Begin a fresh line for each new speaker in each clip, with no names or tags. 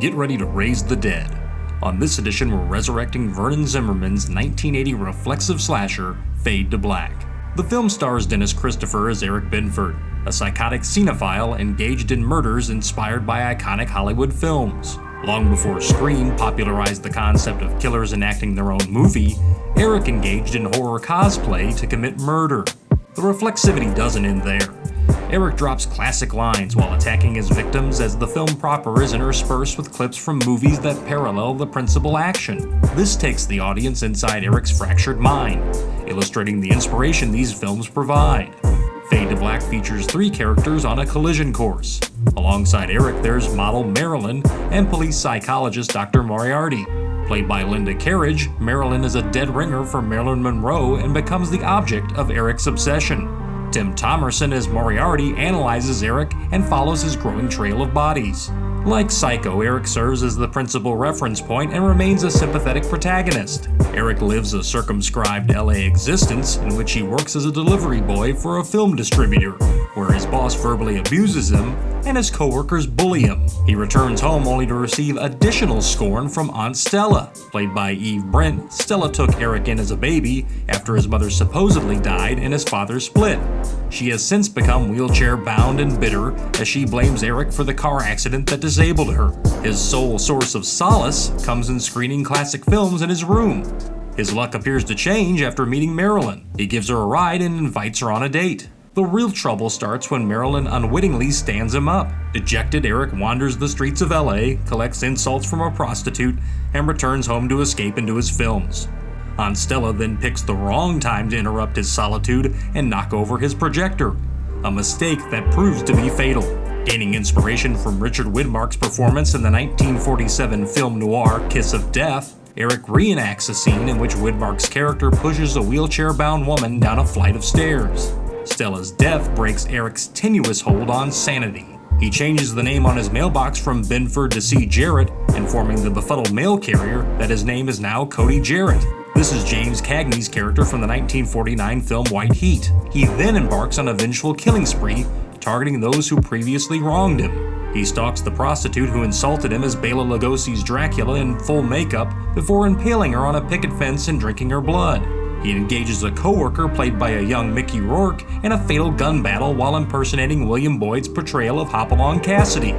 get ready to raise the dead. On this edition, we're resurrecting Vernon Zimmerman's 1980 reflexive slasher, Fade to Black. The film stars Dennis Christopher as Eric Binford, a psychotic cinephile engaged in murders inspired by iconic Hollywood films. Long before Scream popularized the concept of killers enacting their own movie, Eric engaged in horror cosplay to commit murder. The reflexivity doesn't end there. Eric drops classic lines while attacking his victims, as the film proper is interspersed with clips from movies that parallel the principal action. This takes the audience inside Eric's fractured mind, illustrating the inspiration these films provide. Fade to Black features 3 characters on a collision course. Alongside Eric, there's model Marilyn and police psychologist Dr. Moriarty. Played by Linda Carriage, Marilyn is a dead ringer for Marilyn Monroe and becomes the object of Eric's obsession. Tim Thomerson as Moriarty analyzes Eric and follows his growing trail of bodies. Like Psycho, Eric serves as the principal reference point and remains a sympathetic protagonist. Eric lives a circumscribed LA existence in which he works as a delivery boy for a film distributor, where his boss verbally abuses him and his coworkers bully him. He returns home only to receive additional scorn from Aunt Stella. Played by Eve Brent, Stella took Eric in as a baby after his mother supposedly died and his father split. She has since become wheelchair-bound and bitter as she blames Eric for the car accident that disabled her. His sole source of solace comes in screening classic films in his room. His luck appears to change after meeting Marilyn. He gives her a ride and invites her on a date. The real trouble starts when Marilyn unwittingly stands him up. Dejected, Eric wanders the streets of LA, collects insults from a prostitute, and returns home to escape into his films. Aunt Stella then picks the wrong time to interrupt his solitude and knock over his projector, a mistake that proves to be fatal. Gaining inspiration from Richard Widmark's performance in the 1947 film noir Kiss of Death, Eric reenacts a scene in which Widmark's character pushes a wheelchair-bound woman down a flight of stairs. Stella's death breaks Eric's tenuous hold on sanity. He changes the name on his mailbox from Binford to C. Jarrett, informing the befuddled mail carrier that his name is now Cody Jarrett. This is James Cagney's character from the 1949 film White Heat. He then embarks on a vengeful killing spree, targeting those who previously wronged him. He stalks the prostitute who insulted him as Bela Lugosi's Dracula in full makeup before impaling her on a picket fence and drinking her blood. He engages a co-worker played by a young Mickey Rourke in a fatal gun battle while impersonating William Boyd's portrayal of Hopalong Cassidy.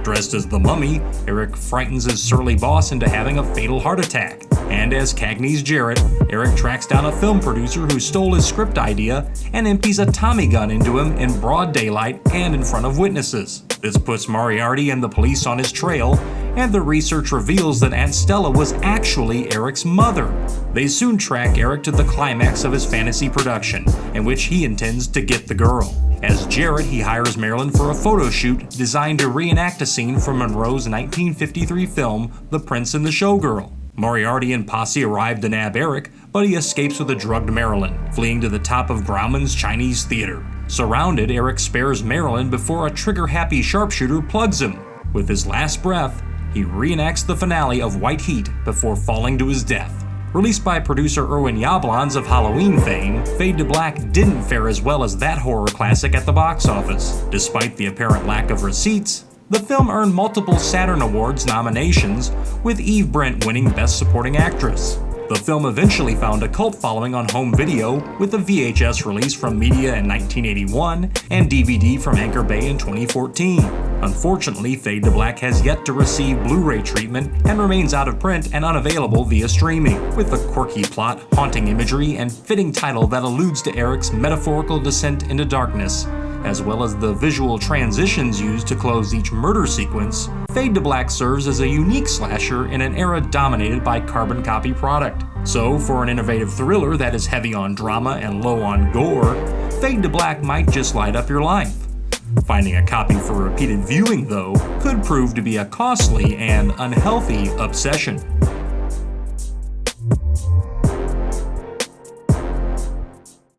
Dressed as the Mummy, Eric frightens his surly boss into having a fatal heart attack. And as Cagney's Jarrett, Eric tracks down a film producer who stole his script idea and empties a Tommy gun into him in broad daylight and in front of witnesses. This puts Moriarty and the police on his trail, and the research reveals that Aunt Stella was actually Eric's mother. They soon track Eric to the climax of his fantasy production, in which he intends to get the girl. As Jarrett, he hires Marilyn for a photo shoot designed to reenact a scene from Monroe's 1953 film, The Prince and the Showgirl. Moriarty and posse arrive to nab Eric, but he escapes with a drugged Marilyn, fleeing to the top of Grauman's Chinese Theater. Surrounded, Eric spares Marilyn before a trigger-happy sharpshooter plugs him. With his last breath, he reenacts the finale of White Heat before falling to his death. Released by producer Irwin Yablans of Halloween fame, Fade to Black didn't fare as well as that horror classic at the box office. Despite the apparent lack of receipts, the film earned multiple Saturn Awards nominations, with Eve Brent winning Best Supporting Actress. The film eventually found a cult following on home video, with a VHS release from Media in 1981 and DVD from Anchor Bay in 2014. Unfortunately, Fade to Black has yet to receive Blu-ray treatment and remains out of print and unavailable via streaming, with a quirky plot, haunting imagery, and fitting title that alludes to Eric's metaphorical descent into darkness, as well as the visual transitions used to close each murder sequence. Fade to Black serves as a unique slasher in an era dominated by carbon copy product. So, for an innovative thriller that is heavy on drama and low on gore, Fade to Black might just light up your life. Finding a copy for repeated viewing, though, could prove to be a costly and unhealthy obsession.